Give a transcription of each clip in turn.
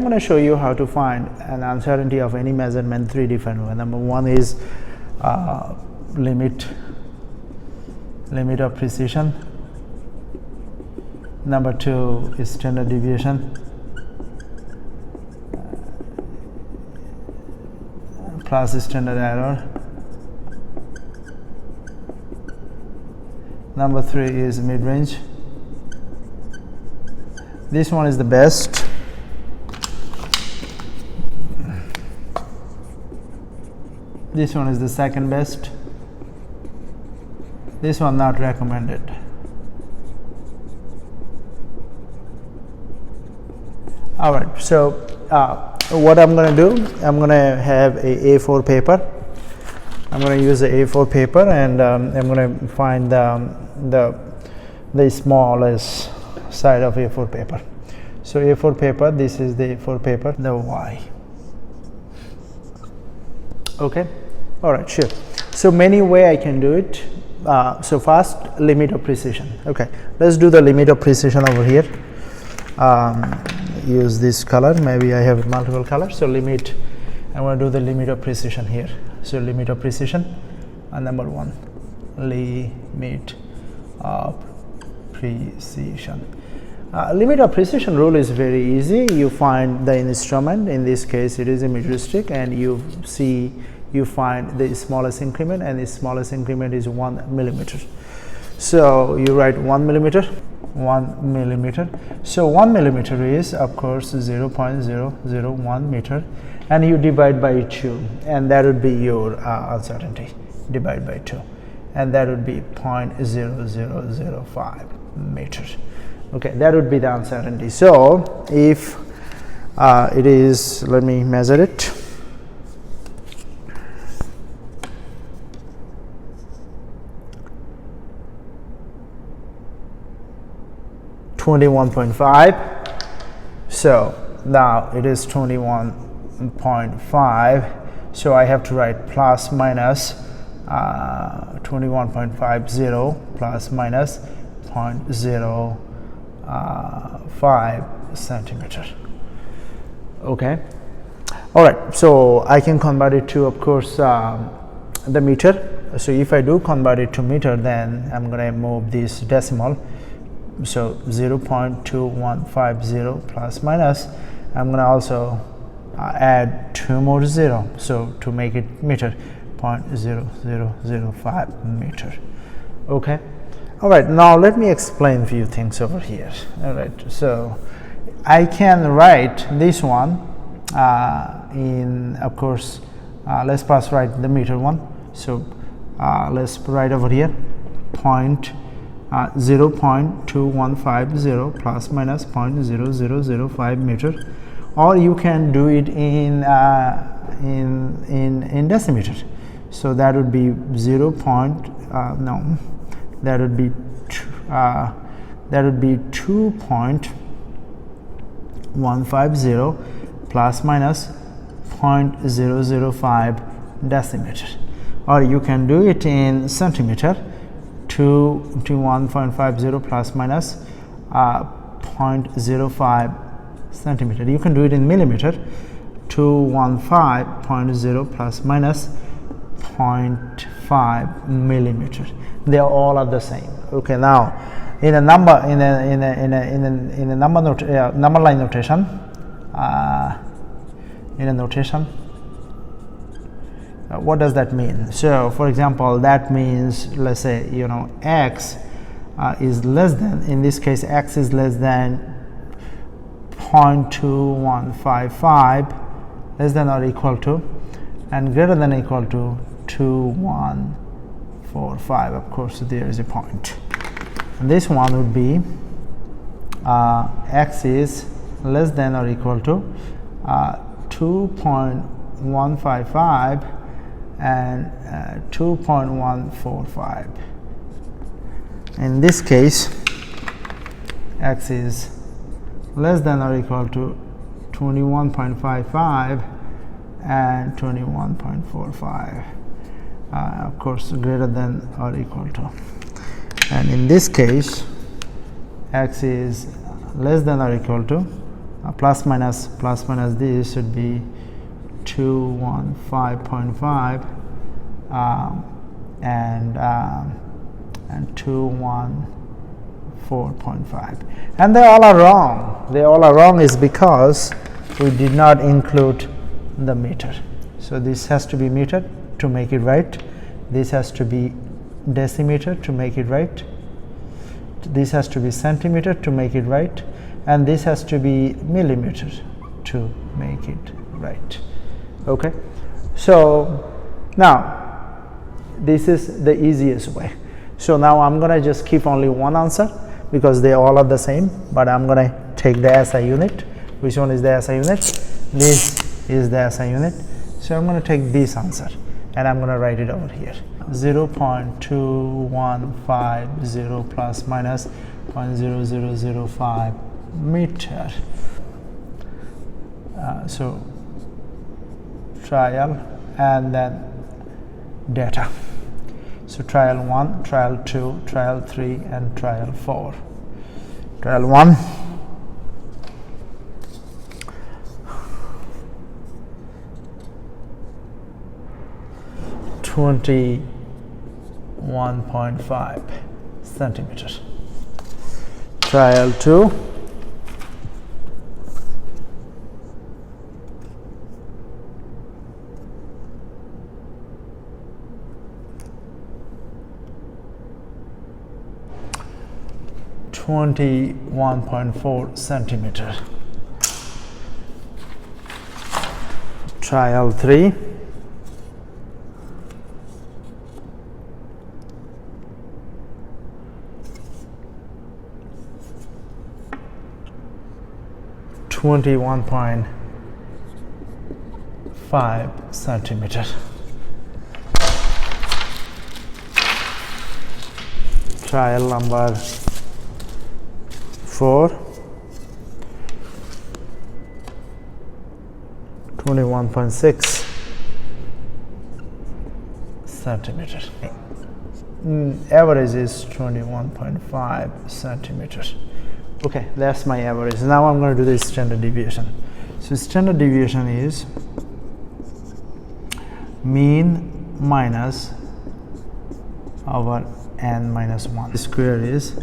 I'm going to show you how to find an uncertainty of any measurement three different ways. Number one is limit of precision. Number two is standard deviation. Plus standard error. Number three is mid-range. This one is the best. This one is the second best. This one not recommended. All right, so what I'm going to do, I'm going to have a A4 paper. I'm going to use the A4 paper, and I'm going to find the smallest side of A4 paper. So A4 paper, this is the A4 paper, the Y. Okay, all right, sure. So many way I can do it. So first, limit of precision. Okay, let's do the limit of precision over here. Use this color. Maybe I have multiple colors. So limit. I want to do the limit of precision here. So limit of precision. Number one, limit of precision. Limit of precision rule is very easy. You find the instrument. In this case, it is a meter stick, and you find the smallest increment, and the smallest increment is 1 millimeter. So you write 1 millimeter. 1 millimeter. So 1 millimeter is, of course, 0.001 meter, and you divide by 2, and that would be your uncertainty. Divide by 2, and that would be 0.0005 meters. Okay, that would be the uncertainty. So if it is, let me measure it. .5. So now it is 21.5. So I have to write plus minus 21.50 plus minus 0.05 centimeter. Okay. All right. So I can convert it to, of course, the meter. So if I do convert it to meter, then I'm going to move this decimal. So 0.2150 plus minus, I'm going to also add 2 more 0, so to make it meter, 0.0005 meter. Okay. All right, now let me explain a few things over here. All right, so I can write this one in, of course, let's first write the meter one. So let's write over here 0.2150 plus minus 0.0005 meter, or you can do it in decimeter. So that would be 2.150 plus minus 0.005 decimeter, or you can do it in centimeter. 1.50 plus minus 0.05 centimeter. You can do it in millimeter. 215.0 plus minus 0.5 millimeter. They are all are the same. Okay. Now, in a number number line notation, what does that mean? So for example, that means, let's say, x is less than, in this case, x is less than 0.2155, less than or equal to, and greater than or equal to 2145. Of course, there is a point. And this one would be x is less than or equal to 2.155 and 2.145. In this case, x is less than or equal to 21.55 and 21.45. Of course, greater than or equal to. And in this case, x is less than or equal to plus minus this should be 215.5 and 214.5, and they all are wrong. They all are wrong is because we did not include the meter. So this has to be meter to make it right. This has to be decimeter to make it right. This has to be centimeter to make it right, and this has to be millimeter to make it right. Okay, so now this is the easiest way. So now I'm gonna just keep only one answer because they all are the same, but I'm gonna take the SI unit. Which one is the SI unit? This is the SI unit. So I'm gonna take this answer and I'm gonna write it over here. 0.2150 plus minus 0.0005 meter. So trial and then data. So trial 1, trial 2, trial 3 and trial 4. Trial 1, (21.5 centimeters). Trial 2, (21.4 centimeter). Trial 3, (21.5 centimeter). Trial number 4, 21.6 centimeter. Average is 21.5 centimeters. Okay, that's my average. Now I'm going to do the standard deviation. So standard deviation is mean minus over n minus 1. The square is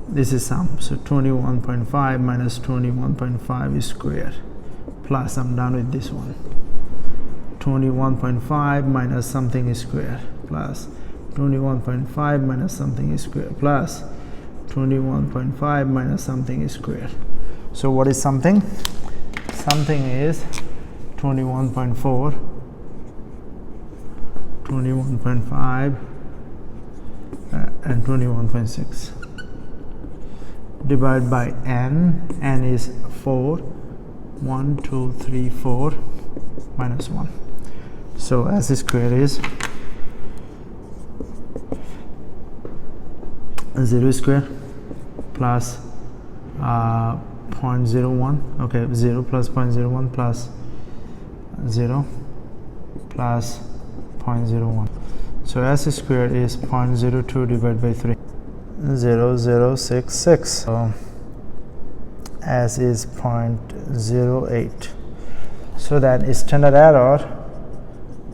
this is sum. So 21.5 minus 21.5 is square plus, I'm done with this one, 21.5 minus something is square plus 21.5 minus something is square plus 21.5 minus something is square. So what is something? Something is 21.4, 21.5 and 21.6 divided by n. N is 4, 1, 2, 3, 4 minus 1. So S square is 0 square plus 0.01. Okay, 0 plus 0.01 plus 0 plus 0.01. So S square is 0.02 divided by 3, 0.066. So S is 0.08. So that standard error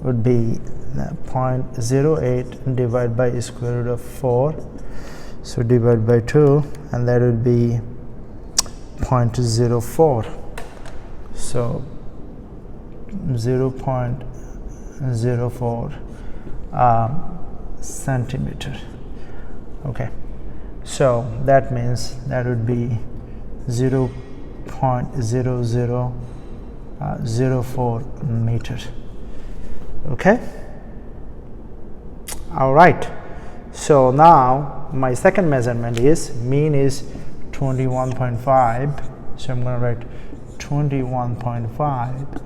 would be 0.08 divided by square root of 4. So divide by 2, and that would be 0.04. So 0.04 centimeter. Okay, so that means that would be 0.0004 meter. Okay, all right. So now my second measurement is mean is 21.5. So I'm going to write 21.5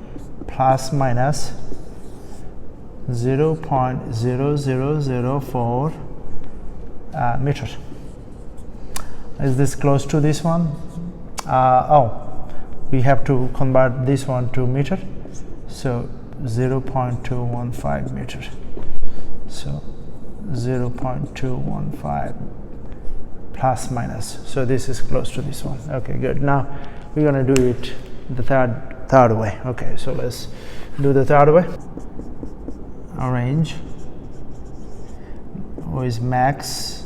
plus minus 0.0004 meter. Is this close to this one? We have to convert this one to meter. So 0.215 meter. So 0.215 plus minus. So this is close to this one. Okay, good. Now we're going to do it the third way. Okay, so let's do the third way. Range is max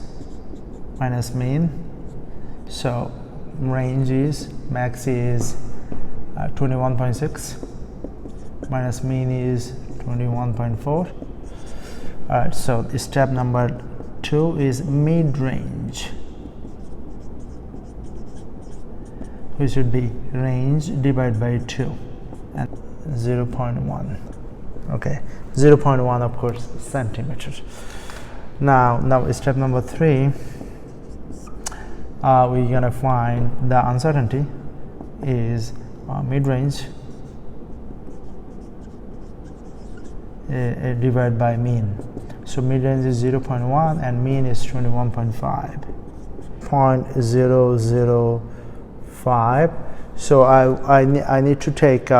minus mean. So range is max is 21.6 minus mean is 21.4. All right, so step number 2 is mid-range, which should be range divided by 2 and 0.1. Okay, 0.1 of course centimeters. Now step number 3, we're gonna find the uncertainty is mid-range divided by mean. So mid-range is 0.1 and mean is 21.5. 0.005. So I need to take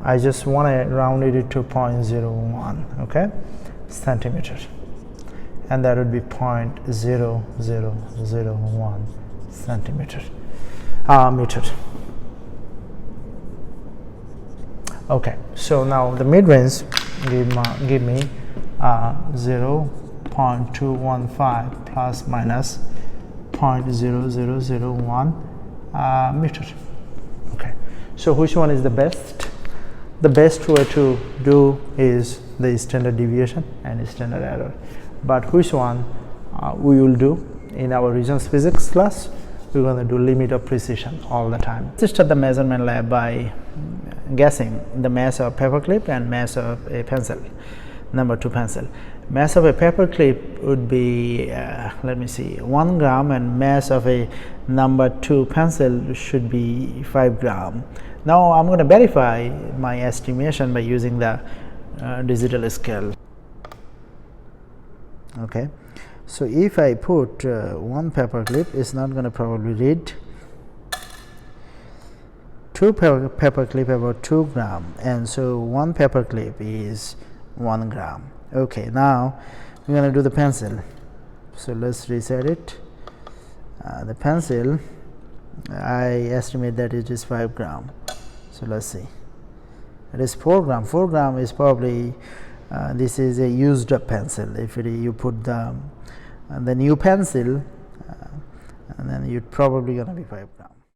I just want to round it to 0.01, okay, centimeters, and that would be 0.0001 centimeter meter. Okay, so now the mid-range give me 0.215 plus minus 0.0001 meter. Okay, so which one is the best? The best way to do is the standard deviation and standard error, but which one we will do in our regions physics class? We're going to do limit of precision all the time. Let's start the measurement lab by guessing the mass of paperclip and mass of a pencil. Number 2 pencil. Mass of a paperclip would be let me see, 1 gram, and mass of a number 2 pencil should be 5 gram. Now I'm going to verify my estimation by using the digital scale. Okay, so if I put 1 paperclip, it's not going to probably read. 2 paperclip about 2 gram, and so 1 paperclip is 1 gram. Okay, now we're going to do the pencil. So let's reset it. The pencil, I estimate that it is 5 gram. So let's see, it is 4 gram. 4 gram is probably this is a used up pencil. If you put the new pencil, and then you're probably going to be 5 gram.